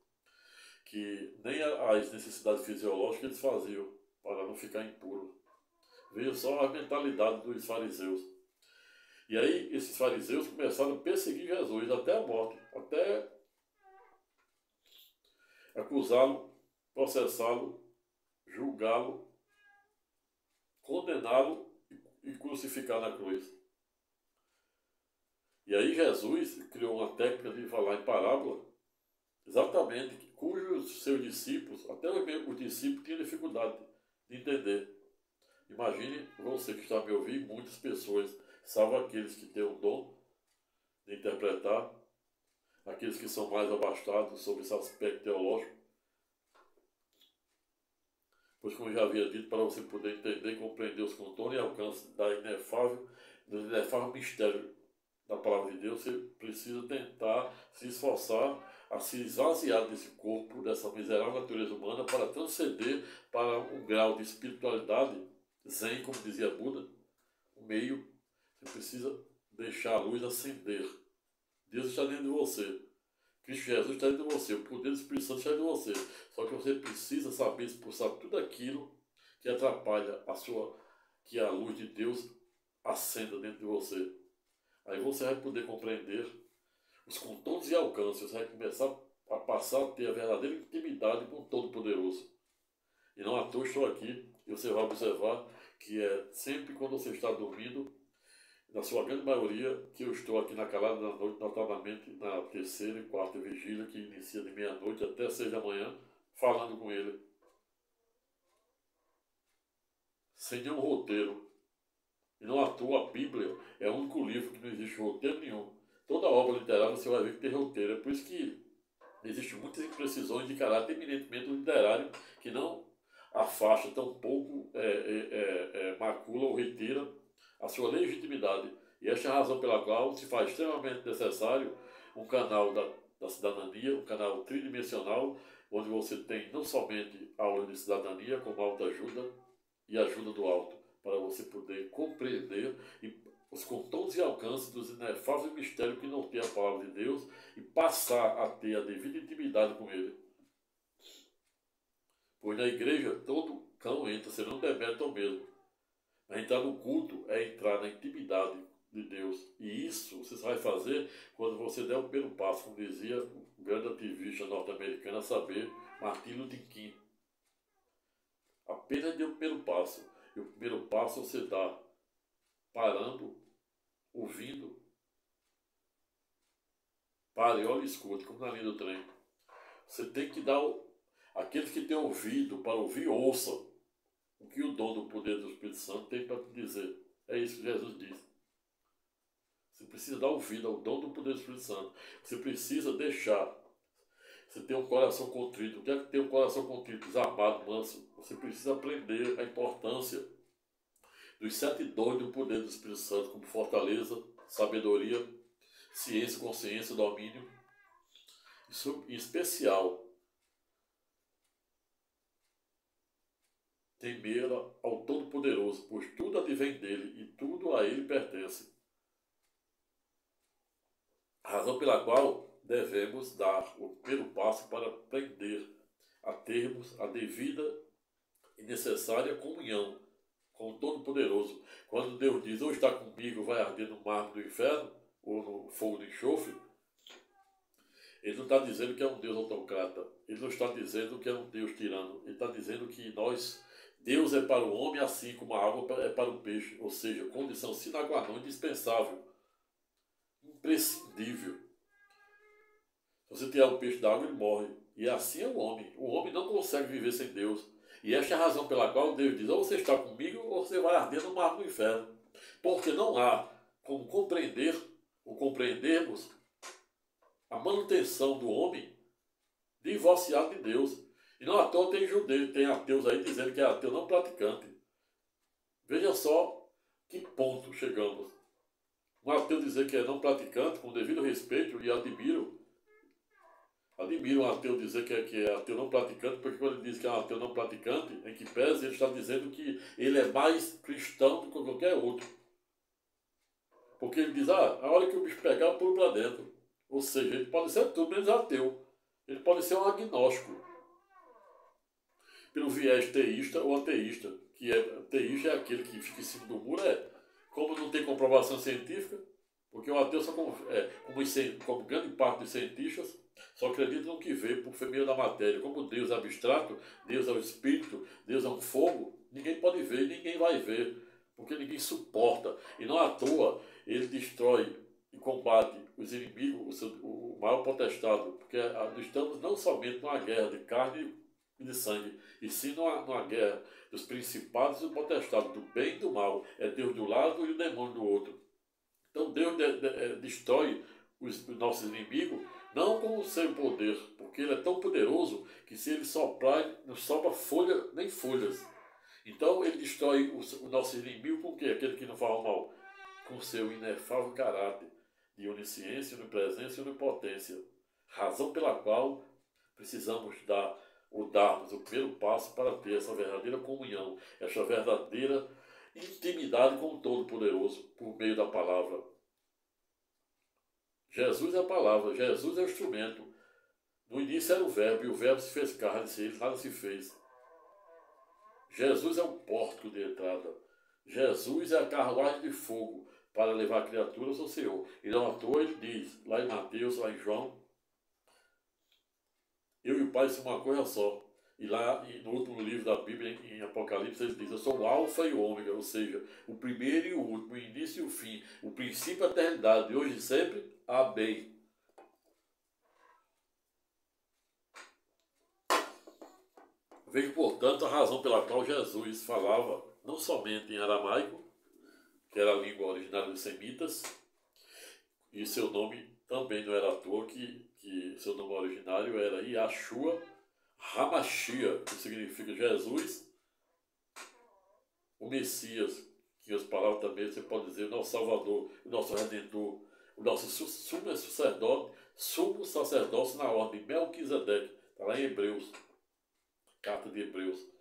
Speaker 1: que nem as necessidades fisiológicas eles faziam, para não ficar impuro. Veja só a mentalidade dos fariseus. E aí esses fariseus começaram a perseguir Jesus até a morte, até acusá-lo, processá-lo, julgá-lo, condená-lo e crucificar na cruz. E aí Jesus criou uma técnica de falar em parábola, exatamente, cujos seus discípulos, até os discípulos, tinham dificuldade de entender. Imagine você que está a me ouvir, muitas pessoas, salvo aqueles que têm o dom de interpretar, aqueles que são mais abastados sobre esse aspecto teológico, Pois, como eu já havia dito, para você poder entender e compreender os contornos e alcance do inefável mistério da palavra de Deus, você precisa tentar se esforçar a se esvaziar desse corpo, dessa miserável natureza humana, para transcender para um grau de espiritualidade zen, como dizia Buda, um meio. Você precisa deixar a luz acender. Deus está dentro de você. Cristo Jesus está dentro de você. O poder do Espírito Santo está dentro de você. Só que você precisa saber expulsar tudo aquilo que atrapalha que a luz de Deus acenda dentro de você. Aí você vai poder compreender os contornos e alcances. Você vai começar a passar a ter a verdadeira intimidade com o Todo-Poderoso. E não à toa estou aqui, e você vai observar que é sempre quando você está dormindo, na sua grande maioria, que eu estou aqui na calada da noite, notadamente na terceira e quarta vigília, que inicia de meia-noite até 6 da manhã, falando com ele. Sem nenhum roteiro. E não à toa a Bíblia é o único livro que não existe roteiro nenhum. Toda obra literária você vai ver que tem roteiro. É por isso que existem muitas imprecisões de caráter eminentemente literário que não afasta, tampouco macula ou retira a sua legitimidade. E esta é a razão pela qual se faz extremamente necessário um canal da cidadania, um canal tridimensional, onde você tem não somente aula de cidadania, como autoajuda e ajuda do alto, para você poder compreender os contornos e alcances dos inefáveis mistérios que não tem a palavra de Deus e passar a ter a devida intimidade com ele. Pois na igreja todo cão entra, senão demérito ao mesmo. Mas entrar no culto é entrar na intimidade de Deus. E isso você vai fazer quando você der o primeiro passo, como dizia o grande ativista norte-americano, a saber, Martin Luther King. Apenas dê o primeiro passo. E o primeiro passo você dá parando, ouvindo. Pare, olhe e escute, como na linha do trem. Você tem que dar aqueles que têm ouvido para ouvir, ouçam o que o dom do poder do Espírito Santo tem para te dizer. É isso que Jesus diz. Você precisa dar ouvido ao dom do poder do Espírito Santo. Você precisa deixar. Você tem um coração contrito. O que é que tem um coração contrito? Desarmado, manso. Você precisa aprender a importância dos 7 dons do poder do Espírito Santo, como fortaleza, sabedoria, ciência, consciência, domínio. Isso, em especial, temer ao Todo-Poderoso, pois tudo advém dele e tudo a ele pertence. A razão pela qual devemos dar o primeiro passo para aprender a termos a devida e necessária comunhão com o Todo-Poderoso. Quando Deus diz, ou está comigo, vai arder no mar do inferno, ou no fogo do enxofre, ele não está dizendo que é um Deus autocrata. Ele não está dizendo que é um Deus tirano. Ele está dizendo que Deus é para o homem assim como a água é para o peixe. Ou seja, condição sine qua non, indispensável, imprescindível. Se você tirar o peixe da água, ele morre. E assim é o homem. O homem não consegue viver sem Deus. E esta é a razão pela qual Deus diz, ou você está comigo, ou você vai arder no mar do inferno. Porque não há como compreender ou compreendermos a manutenção do homem divorciado de Deus. E não à toa tem ateus aí dizendo que é ateu não praticante. Veja só que ponto chegamos. Um ateu dizer que é não praticante, com devido respeito, e admiro um ateu dizer que é ateu não praticante, porque quando ele diz que é um ateu não praticante, em que pese, ele está dizendo que ele é mais cristão do que qualquer outro. Porque ele diz, a hora que o bicho pegar, eu pulo para dentro. Ou seja, ele pode ser tudo menos ateu. Ele pode ser um agnóstico. Pelo viés teísta ou ateísta. Teísta é aquele que fica em cima do muro, como não tem comprovação científica, porque o ateu, como grande parte dos cientistas, só acredita no que vê por meio da matéria. Como Deus é abstrato, Deus é o Espírito, Deus é um fogo, ninguém pode ver, ninguém vai ver, porque ninguém suporta. E não à toa ele destrói e combate os inimigos, o maior potestado, porque nós estamos não somente numa guerra de carne e de sangue, e sim numa guerra dos principados e do potestado, do bem e do mal. É Deus de um lado e o demônio do outro. Então Deus destrói os nossos inimigos, não com o seu poder, porque ele é tão poderoso que se ele soprar, não sobra folha, nem folhas. Então ele destrói o nosso inimigo com o quê? Aquele que não faz o mal. Com seu inefável caráter de onisciência, onipresença e onipotência. Razão pela qual precisamos darmos o primeiro passo para ter essa verdadeira comunhão, essa verdadeira intimidade com o Todo-Poderoso por meio da palavra. Jesus é a palavra, Jesus é o instrumento. No início era o verbo, e o verbo se fez carne, sem ele nada se fez. Jesus é o pórtico de entrada. Jesus é a carruagem de fogo para levar criaturas ao Senhor. E não à toa ele diz, lá em Mateus, lá em João, eu e o Pai somos uma coisa só. E lá no último livro da Bíblia, em Apocalipse, ele diz, eu sou o alfa e o ômega, ou seja, o primeiro e o último, o início e o fim, o princípio e a eternidade, de hoje e sempre. Amém. Vejo, portanto, a razão pela qual Jesus falava não somente em aramaico, que era a língua originária dos semitas, e seu nome também não era à toa, que seu nome originário era Yahshua Hamashia, que significa Jesus, o Messias, que as palavras também você pode dizer, o nosso Salvador, o nosso Redentor, o nosso sumo sacerdócio na ordem Melquisedeque, está lá em Hebreus, carta de Hebreus.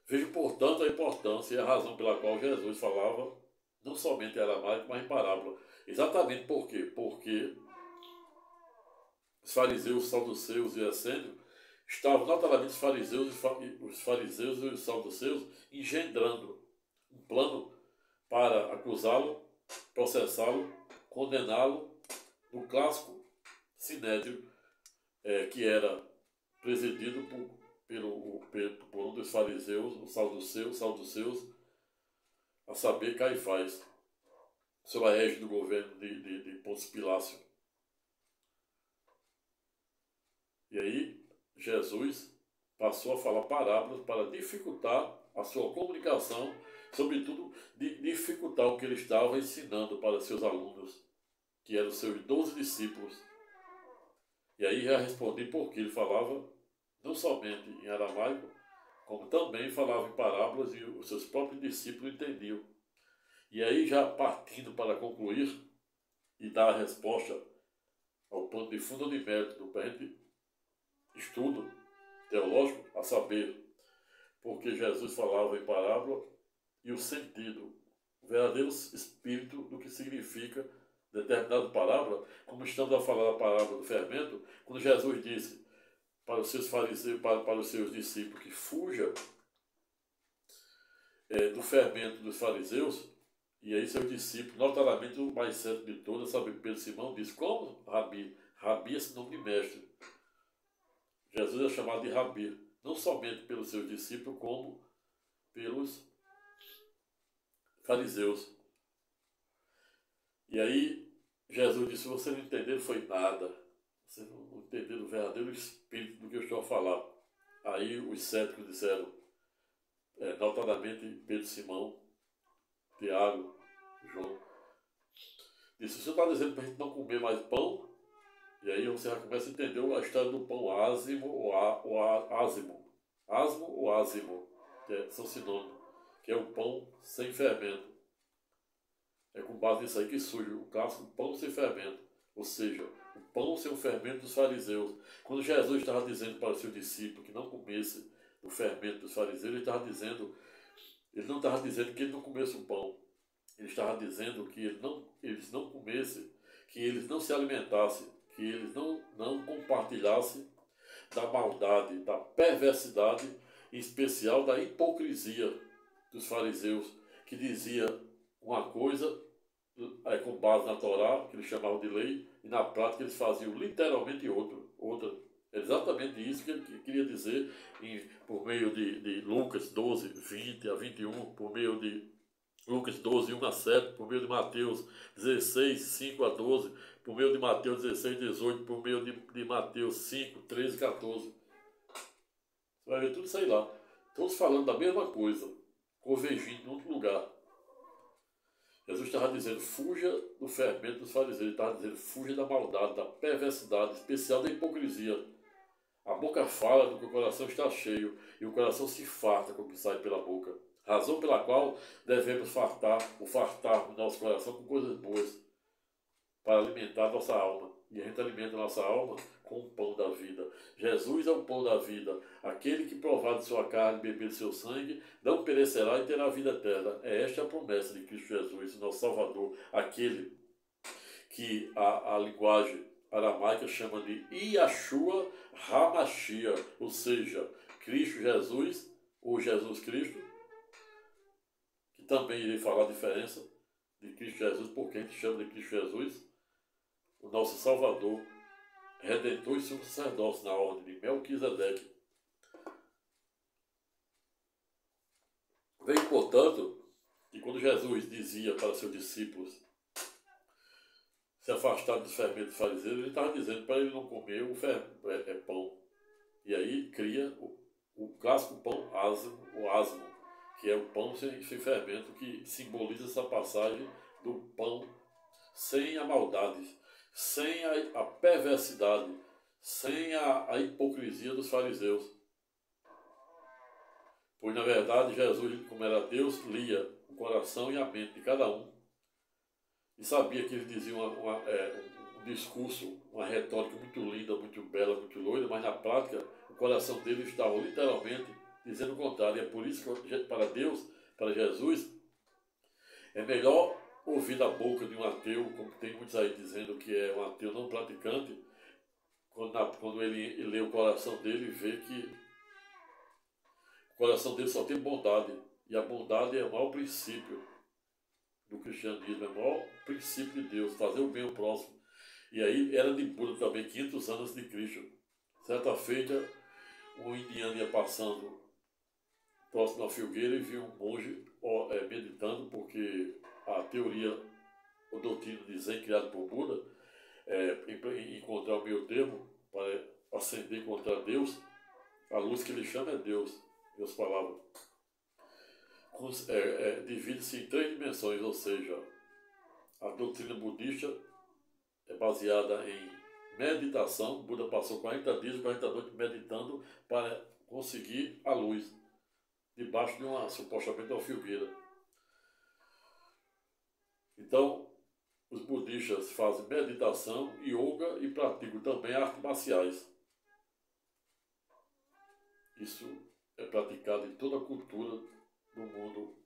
Speaker 1: Vejo, portanto, a importância e a razão pela qual Jesus falava não somente em aramaico, mas em parábola. Exatamente por quê? Porque os fariseus, os saduceus e essênios estavam notadamente os fariseus e os saduceus engendrando um plano para acusá-lo, processá-lo, condená-lo no clássico sinédrio, que era presidido por um dos fariseus, os saduceus, a saber, Caifás, sob a égide do governo de Pôncio Pilácio. E aí, Jesus passou a falar parábolas para dificultar a sua comunicação, sobretudo dificultar o que ele estava ensinando para seus alunos, que eram seus 12 discípulos. E aí já respondi porque ele falava não somente em aramaico, como também falava em parábolas e os seus próprios discípulos entendiam. E aí, já partindo para concluir e dar a resposta ao plano de fundo de mérito do presente estudo teológico, a saber, porque Jesus falava em parábola e o sentido, o verdadeiro espírito do que significa determinada parábola, como estamos a falar da parábola do fermento, quando Jesus disse para os seus fariseus, para os seus discípulos, que fuja do fermento dos fariseus, e aí seus discípulos, notadamente o mais certo de todos, sabe, Pedro Simão, diz, como Rabi? Rabi é sinônimo de mestre. Jesus é chamado de Rabi, não somente pelos seus discípulos, como pelos fariseus. E aí Jesus disse, você não entendeu, foi nada. Você não entendeu o verdadeiro espírito do que eu estou a falar. Aí os céticos disseram, notadamente Pedro Simão, Tiago, João, disse, você está dizendo para a gente não comer mais pão? E aí você já começa a entender a história do pão ázimo ou ázimo. Asmo ou ázimo, que são sinônimos, que é o pão sem fermento. É com base nisso aí que surge o clássico pão sem fermento. Ou seja, o pão sem o fermento dos fariseus. Quando Jesus estava dizendo para o seu discípulo que não comesse o fermento dos fariseus, ele não estava dizendo que ele não comesse o pão. Ele estava dizendo que eles não comessem, que eles não se alimentassem, que eles não compartilhassem da maldade, da perversidade, em especial da hipocrisia dos fariseus, que dizia uma coisa com base na Torá, que eles chamavam de lei, e na prática eles faziam literalmente outra. É exatamente isso que ele queria dizer por meio de Lucas 12, 20 a 21, por meio de Lucas 12, 1 a 7, por meio de Mateus 16, 5 a 12, por meio de Mateus 16, 18, por meio de Mateus 5, 13 e 14. Você vai ver tudo isso aí lá. Todos falando da mesma coisa, convergindo em outro lugar. Jesus estava dizendo, fuja do fermento dos fariseus. Ele estava dizendo, fuja da maldade, da perversidade, especial da hipocrisia. A boca fala do que o coração está cheio, e o coração se farta com o que sai pela boca. Razão pela qual devemos fartar o nosso coração com coisas boas, para alimentar a nossa alma. E a gente alimenta a nossa alma com o pão da vida. Jesus é o pão da vida. Aquele que provar de sua carne e beber de seu sangue, não perecerá e terá vida eterna. É esta a promessa de Cristo Jesus, nosso Salvador. Aquele que a linguagem aramaica chama de Yahshua HaMashiach, ou seja, Cristo Jesus, ou Jesus Cristo, que também irei falar a diferença de Cristo Jesus, porque a gente chama de Cristo Jesus, o nosso Salvador, Redentor e sumo sacerdócio na ordem de Melquisedeque. Vem, portanto, que quando Jesus dizia para seus discípulos se afastar dos fermentos fariseus, ele estava dizendo para ele não comer o pão. E aí cria o clássico pão o asmo, que é o pão sem fermento, que simboliza essa passagem do pão sem a maldade, sem a perversidade, sem a hipocrisia dos fariseus. Pois, na verdade, Jesus, como era Deus, lia o coração e a mente de cada um e sabia que eles diziam um discurso, uma retórica muito linda, muito bela, muito loira, mas na prática o coração deles estava literalmente dizendo o contrário. E é por isso que para Deus, para Jesus, é melhor ouvir da boca de um ateu, como tem muitos aí dizendo que é um ateu não praticante, quando ele lê o coração dele e vê que o coração dele só tem bondade, e a bondade é o maior princípio do cristianismo, é o maior princípio de Deus, fazer o bem ao próximo. E aí era de Buda também, 500 anos de Cristo. Certa feita, um indiano ia passando próximo à filgueira e viu um monge meditando, porque a teoria, a doutrina de Zen criada por Buda, encontrar o meio termo para ascender contra Deus, a luz que ele chama é Deus, Deus palavra. Divide-se em 3 dimensões, ou seja, a doutrina budista é baseada em meditação. Buda passou 40 dias e 40 noites meditando para conseguir a luz debaixo de supostamente uma filgueira. Então, os budistas fazem meditação, yoga e praticam também artes marciais. Isso é praticado em toda a cultura do mundo,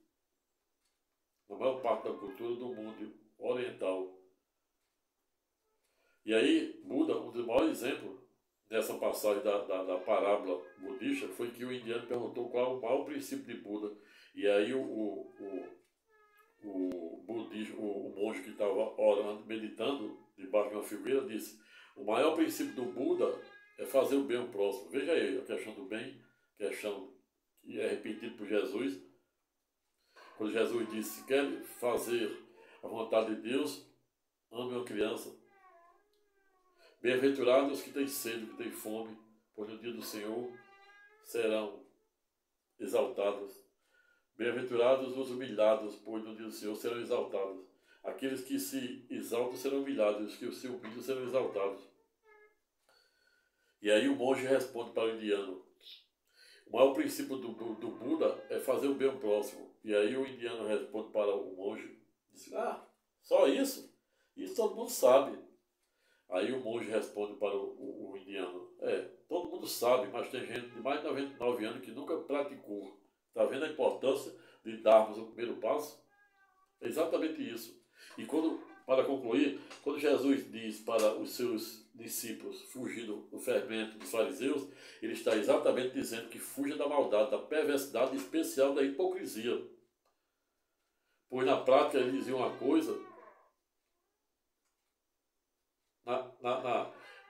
Speaker 1: na maior parte da cultura do mundo oriental. E aí, Buda, um dos maiores exemplos nessa passagem da parábola budista foi que o indiano perguntou qual é o maior princípio de Buda. E aí o monge que estava orando, meditando debaixo de uma figueira, disse: o maior princípio do Buda é fazer o bem ao próximo. Veja aí a questão do bem, questão que é repetida por Jesus. Quando Jesus disse: se quer fazer a vontade de Deus, ame uma criança. Bem-aventurados os que têm sede, que têm fome, pois no dia do Senhor serão exaltados. Bem-aventurados os humilhados, pois no dia do Senhor serão exaltados. Aqueles que se exaltam serão humilhados, e os que se humilham serão exaltados. E aí o monge responde para o indiano: o maior princípio do Buda é fazer o bem ao próximo. E aí o indiano responde para o monge, diz: só isso? Isso todo mundo sabe. Aí o monge responde para o indiano: todo mundo sabe, mas tem gente de mais de 99 anos que nunca praticou. Está vendo a importância de darmos o primeiro passo? É exatamente isso. E para concluir, quando Jesus diz para os seus discípulos fugir do fermento dos fariseus, ele está exatamente dizendo que fuja da maldade, da perversidade, em especial da hipocrisia. Pois na prática eles diziam uma coisa,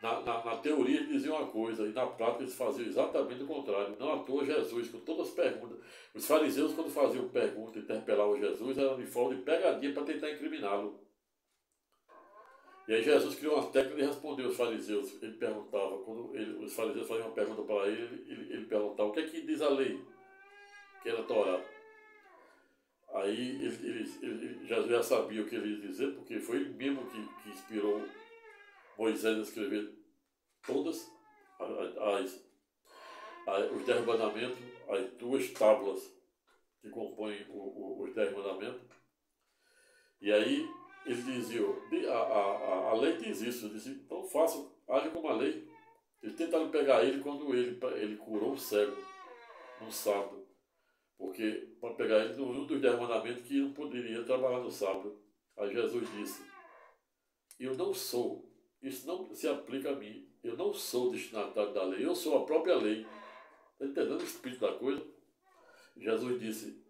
Speaker 1: na teoria eles diziam uma coisa, e na prática eles faziam exatamente o contrário. Não à toa Jesus, com todas as perguntas. Os fariseus, quando faziam pergunta e interpelavam Jesus, era de forma de pegadinha para tentar incriminá-lo. E aí Jesus criou uma técnica de responder aos fariseus. Ele perguntava, quando os fariseus faziam uma pergunta para ele perguntava: o que é que diz a lei? Que era a Torá. Aí ele já sabia o que ele ia dizer, porque foi ele mesmo que inspirou Moisés a escrever todas os 10 mandamentos, as 2 tábuas que compõem os 10 mandamentos. E aí ele dizia, a lei diz isso, eu disse, então faça, age como a lei. Eles tentaram pegar ele quando ele curou o cego no sábado. Porque para pegar ele num dos 10 mandamentos que não poderia trabalhar no sábado. Aí Jesus disse, eu não sou, isso não se aplica a mim, eu não sou destinatário da lei, eu sou a própria lei. Está entendendo o espírito da coisa? Jesus disse,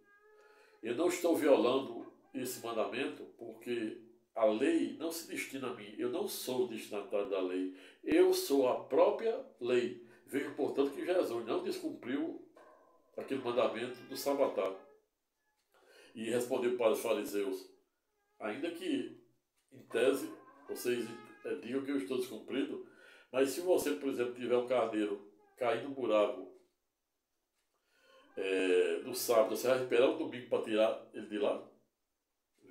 Speaker 1: eu não estou violando esse mandamento porque a lei não se destina a mim, eu não sou destinatário da lei, eu sou a própria lei. Veja, portanto, que Jesus não descumpriu aquele mandamento do sabatar. E respondeu para os fariseus, ainda que, em tese, vocês digam que eu estou descumprido, mas se você, por exemplo, tiver um carneiro cair no buraco no sábado, você vai esperar o domingo para tirar ele de lá?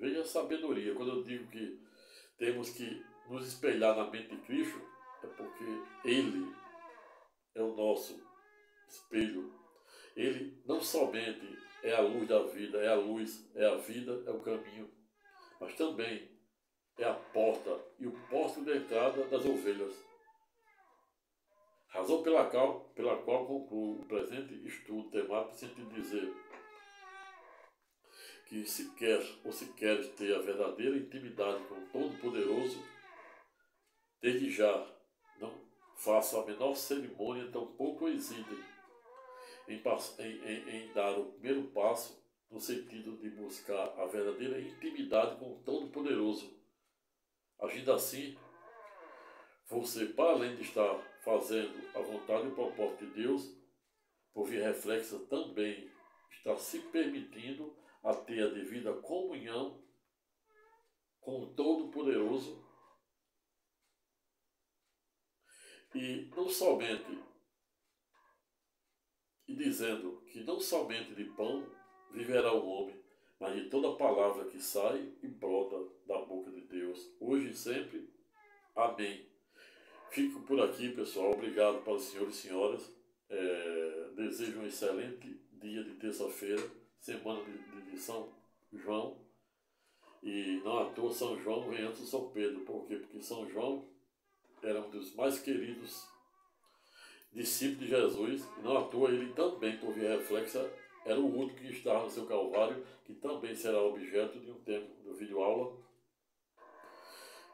Speaker 1: Veja a sabedoria. Quando eu digo que temos que nos espelhar na mente de Cristo, é porque Ele é o nosso espelho. Ele não somente é a luz da vida, é a luz, é a vida, é o caminho, mas também é a porta e o posto de entrada das ovelhas. Razão pela qual concluo o presente estudo temático no sentido de dizer que se queres ter a verdadeira intimidade com o Todo-Poderoso, desde já não faça a menor cerimônia, tampouco hesitem em dar o primeiro passo no sentido de buscar a verdadeira intimidade com o Todo-Poderoso. Agindo assim, você, para além de estar fazendo a vontade e o propósito de Deus, por via reflexa, também está se permitindo a ter a devida comunhão com o Todo-Poderoso e não somente, e dizendo que não somente de pão viverá o homem, mas de toda palavra que sai e brota da boca de Deus, hoje e sempre. Amém. Fico por aqui, pessoal. Obrigado para os senhores e senhoras. Desejo um excelente dia de terça-feira, semana de São João. E não à toa São João vem antes de São Pedro. Por quê? Porque São João era um dos mais queridos discípulos de Jesus. E não à toa ele também, por via reflexa, era o último que estava no seu Calvário, que também será objeto de um tempo do vídeo aula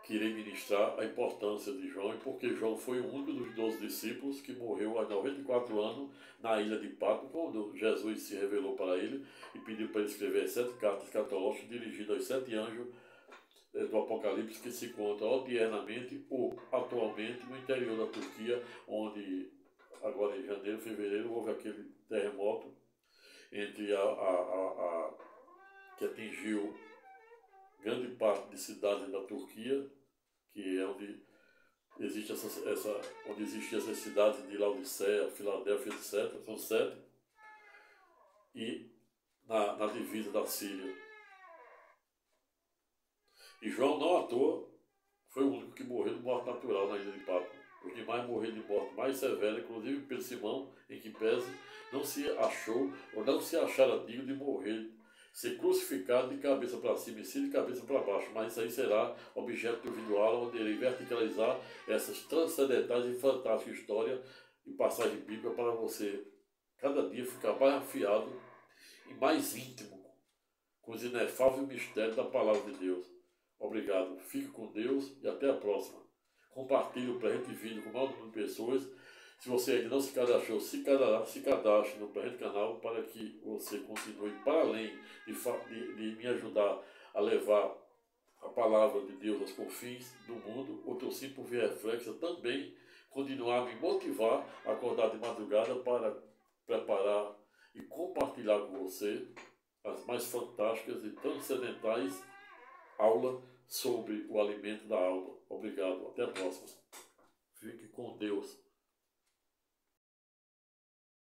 Speaker 1: que irei ministrar a importância de João e porque João foi o único dos 12 discípulos que morreu aos 94 anos na ilha de Patmos, quando Jesus se revelou para ele e pediu para ele escrever 7 cartas escatológicas dirigidas aos 7 anjos do Apocalipse que se encontram diernamente ou atualmente no interior da Turquia, onde agora em janeiro, fevereiro, houve aquele terremoto entre que atingiu grande parte de cidades da Turquia, que é onde existe onde existiam essas cidades de Laodiceia, Filadélfia, etc. São 7. E na divisa da Síria. E João, não à toa, foi o único que morreu de morte natural na ilha de Patmos. Os demais morreram de morte mais severa, inclusive pelo Simão, em que pese não se achou ou não se achara digno de morrer, ser crucificado de cabeça para cima e sim de cabeça para baixo. Mas isso aí será objeto do vídeo aula, onde irei verticalizar essas transcendentais e fantásticas histórias e passagens bíblicas para você, cada dia, ficar mais afiado e mais íntimo com os inefáveis mistérios da Palavra de Deus. Obrigado, fique com Deus e até a próxima. Compartilhe o presente vídeo com o maior número de pessoas. Se você ainda não se cadastrou, se cadastre no presente canal para que você continue, para além de me ajudar a levar a palavra de Deus aos confins do mundo, ou que eu sim, por via reflexa, também continuar a me motivar a acordar de madrugada para preparar e compartilhar com você as mais fantásticas e transcendentais aulas sobre o alimento da alma. Obrigado, até a próxima. Fique com Deus.